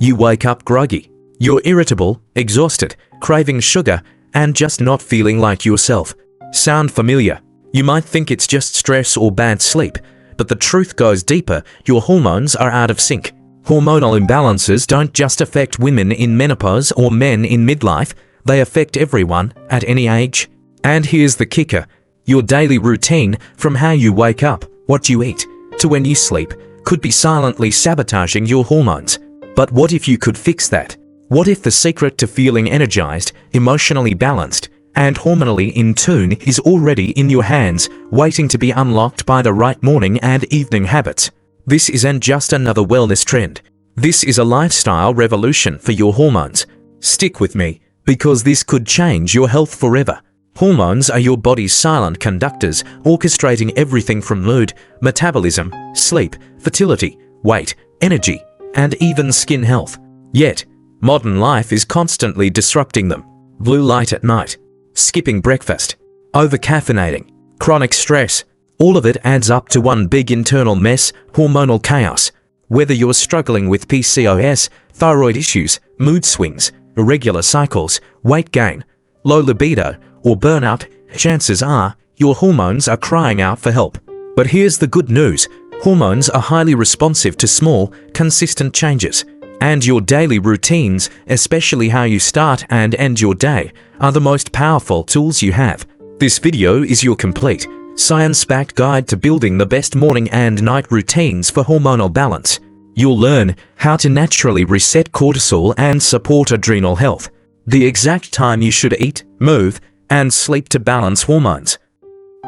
You wake up groggy. You're irritable, exhausted, craving sugar, and just not feeling like yourself. Sound familiar? You might think it's just stress or bad sleep, but the truth goes deeper. Your hormones are out of sync. Hormonal imbalances don't just affect women in menopause or men in midlife, they affect everyone at any age. And here's the kicker. Your daily routine, from how you wake up, what you eat, to when you sleep, could be silently sabotaging your hormones. But what if you could fix that? What if the secret to feeling energized, emotionally balanced, and hormonally in tune is already in your hands, waiting to be unlocked by the right morning and evening habits? This isn't just another wellness trend. This is a lifestyle revolution for your hormones. Stick with me, because this could change your health forever. Hormones are your body's silent conductors, orchestrating everything from mood, metabolism, sleep, fertility, weight, energy, and even skin health. Yet, modern life is constantly disrupting them. Blue light at night, skipping breakfast, over-caffeinating, chronic stress, all of it adds up to one big internal mess, hormonal chaos. Whether you're struggling with PCOS, thyroid issues, mood swings, irregular cycles, weight gain, low libido, or burnout, chances are your hormones are crying out for help. But here's the good news. Hormones are highly responsive to small, consistent changes. And your daily routines, especially how you start and end your day, are the most powerful tools you have. This video is your complete, science-backed guide to building the best morning and night routines for hormonal balance. You'll learn how to naturally reset cortisol and support adrenal health, the exact time you should eat, move, and sleep to balance hormones.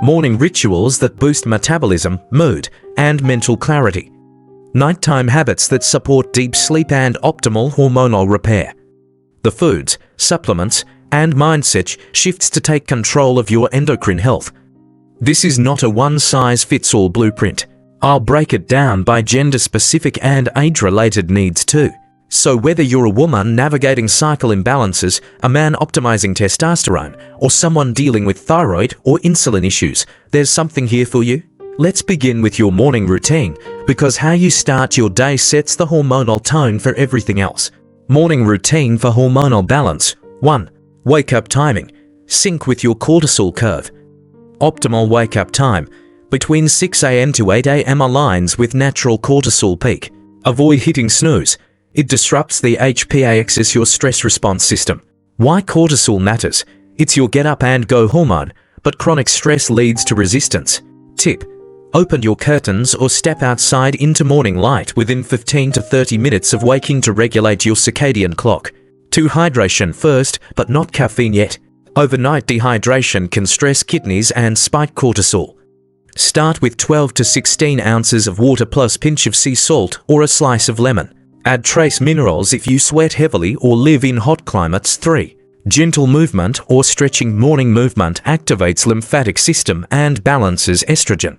Morning rituals that boost metabolism, mood, and mental clarity. Nighttime habits that support deep sleep and optimal hormonal repair. The foods, supplements, and mindset shifts to take control of your endocrine health. This is not a one-size-fits-all blueprint. I'll break it down by gender-specific and age-related needs too. So whether you're a woman navigating cycle imbalances, a man optimizing testosterone, or someone dealing with thyroid or insulin issues, there's something here for you. Let's begin with your morning routine, because how you start your day sets the hormonal tone for everything else. Morning routine for hormonal balance. 1. Wake-up timing. Sync with your cortisol curve. Optimal wake-up time. Between 6 a.m. to 8 a.m. aligns with natural cortisol peak. Avoid hitting snooze. It disrupts the HPA axis, your stress response system. Why cortisol matters? It's your get up and go hormone, but chronic stress leads to resistance. Tip: open your curtains or step outside into morning light within 15 to 30 minutes of waking to regulate your circadian clock. 2. Hydration first, but not caffeine yet. Overnight dehydration can stress kidneys and spike cortisol. Start with 12 to 16 ounces of water plus pinch of sea salt or a slice of lemon. Add trace minerals if you sweat heavily or live in hot climates. 3. Gentle movement or stretching. Morning movement activates lymphatic system and balances estrogen.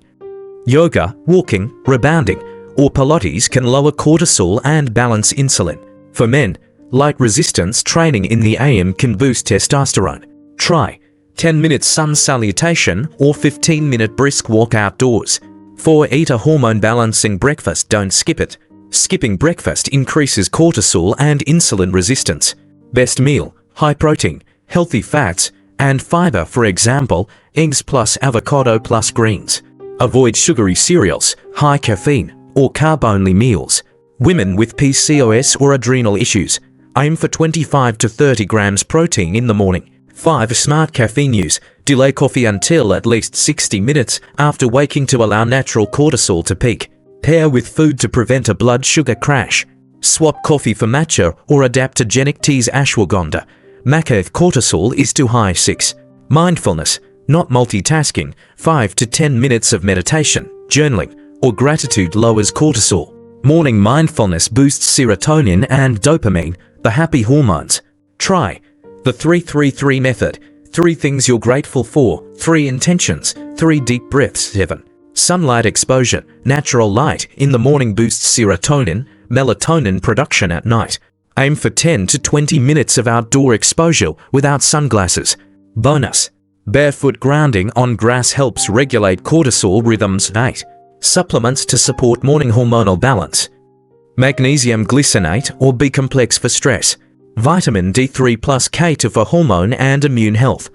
Yoga, walking, rebounding, or Pilates can lower cortisol and balance insulin. For men, light resistance training in the AM can boost testosterone. Try 10-minute sun salutation or 15-minute brisk walk outdoors. 4. Eat a hormone-balancing breakfast. Don't skip it. Skipping breakfast increases cortisol and insulin resistance. Best meal: high protein, healthy fats, and fiber, for example, eggs plus avocado plus greens. Avoid sugary cereals, high caffeine, or carb-only meals. Women with PCOS or adrenal issues, aim for 25 to 30 grams protein in the morning. 5. Smart caffeine use. Delay coffee until at least 60 minutes after waking to allow natural cortisol to peak. Pair with food to prevent a blood sugar crash. Swap coffee for matcha or adaptogenic teas. Ashwagandha, maca if cortisol is too high. 6. Mindfulness, not multitasking. 5 to 10 minutes of meditation, journaling, or gratitude lowers cortisol. Morning mindfulness boosts serotonin and dopamine, the happy hormones. Try the 3-3-3 method. 3 things you're grateful for. 3 intentions. 3 deep breaths. 7. Sunlight exposure. Natural light in the morning boosts serotonin, melatonin production at night. Aim for 10 to 20 minutes of outdoor exposure without sunglasses. Bonus: barefoot grounding on grass helps regulate cortisol rhythms. 8. Supplements to support morning hormonal balance. Magnesium glycinate or B-complex for stress. Vitamin D3 plus K2 for hormone and immune health.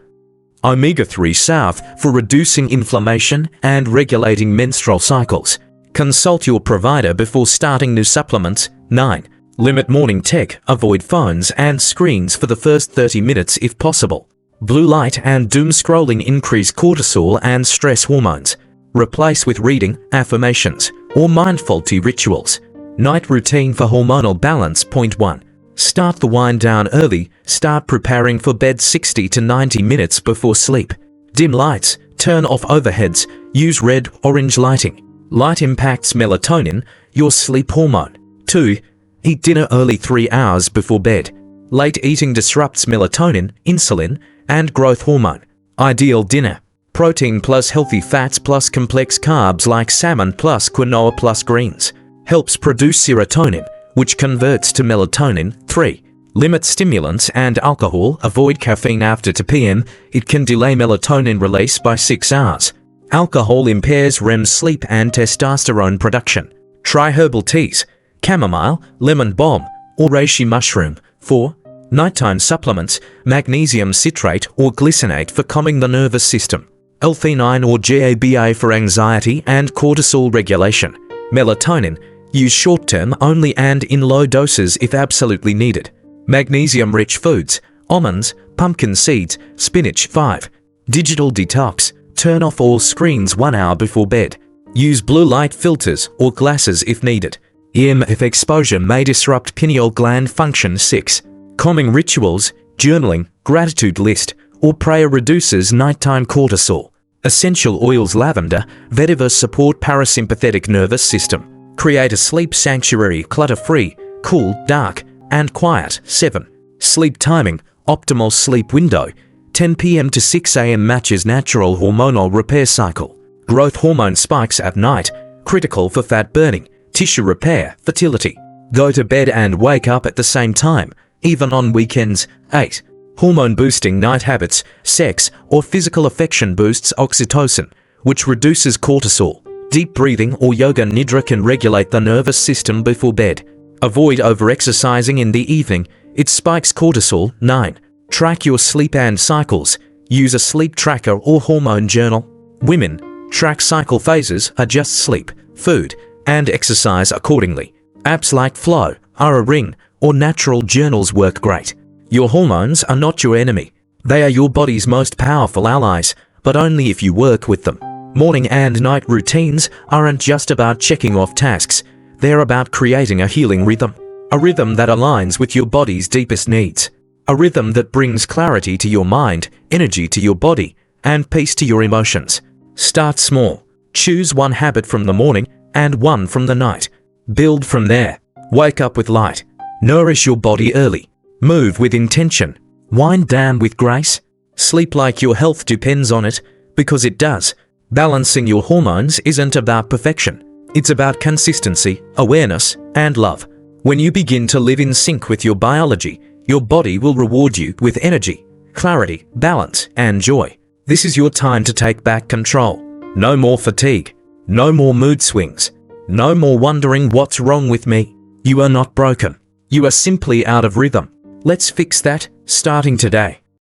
Omega-3 South for reducing inflammation and regulating menstrual cycles. Consult your provider before starting new supplements. 9. Limit morning tech. Avoid phones and screens for the first 30 minutes if possible. Blue light and doom scrolling increase cortisol and stress hormones. Replace with reading, affirmations, or mindfulness rituals. Night routine for hormonal balance. Point 1. Start the wind down early. Start preparing for bed 60 to 90 minutes before sleep. Dim lights. Turn off overheads. Use red, orange lighting. Light impacts melatonin, your sleep hormone. 2. Eat dinner early 3 hours before bed. Late eating disrupts melatonin, insulin, and growth hormone. Ideal dinner. Protein plus healthy fats plus complex carbs like salmon plus quinoa plus greens. Helps produce serotonin, which converts to melatonin. 3. Limit stimulants and alcohol. Avoid caffeine after 2 p.m. It can delay melatonin release by 6 hours. Alcohol impairs REM sleep and testosterone production. Try herbal teas, chamomile, lemon balm, or reishi mushroom. 4. Nighttime supplements, magnesium citrate or glycinate for calming the nervous system. L-theanine or GABA for anxiety and cortisol regulation. Melatonin, use short-term only and in low doses if absolutely needed. Magnesium-rich foods, almonds, pumpkin seeds, spinach. 5. Digital detox, turn off all screens 1 hour before bed. Use blue light filters or glasses if needed. EMF exposure may disrupt pineal gland function. 6. Calming rituals, journaling, gratitude list, or prayer reduces nighttime cortisol. Essential oils lavender, vetiver support parasympathetic nervous system. Create a sleep sanctuary clutter-free, cool, dark, and quiet. 7. Sleep timing, optimal sleep window, 10 p.m. to 6 a.m. matches natural hormonal repair cycle. Growth hormone spikes at night, critical for fat burning, tissue repair, fertility. Go to bed and wake up at the same time, even on weekends. 8. Hormone-boosting night habits, sex, or physical affection boosts oxytocin, which reduces cortisol. Deep breathing or yoga nidra can regulate the nervous system before bed. Avoid over-exercising in the evening, it spikes cortisol. 9. Track your sleep and cycles. Use a sleep tracker or hormone journal. Women, track cycle phases, adjust sleep, food, and exercise accordingly. Apps like Flow, Aura Ring, or Natural Journals work great. Your hormones are not your enemy. They are your body's most powerful allies, but only if you work with them. Morning and night routines aren't just about checking off tasks. They're about creating a healing rhythm. A rhythm that aligns with your body's deepest needs. A rhythm that brings clarity to your mind, energy to your body, and peace to your emotions. Start small. Choose one habit from the morning and one from the night. Build from there. Wake up with light. Nourish your body early. Move with intention. Wind down with grace. Sleep like your health depends on it, because it does. Balancing your hormones isn't about perfection. It's about consistency, awareness, and love. When you begin to live in sync with your biology, your body will reward you with energy, clarity, balance, and joy. This is your time to take back control. No more fatigue. No more mood swings. No more wondering what's wrong with me. You are not broken. You are simply out of rhythm. Let's fix that, starting today.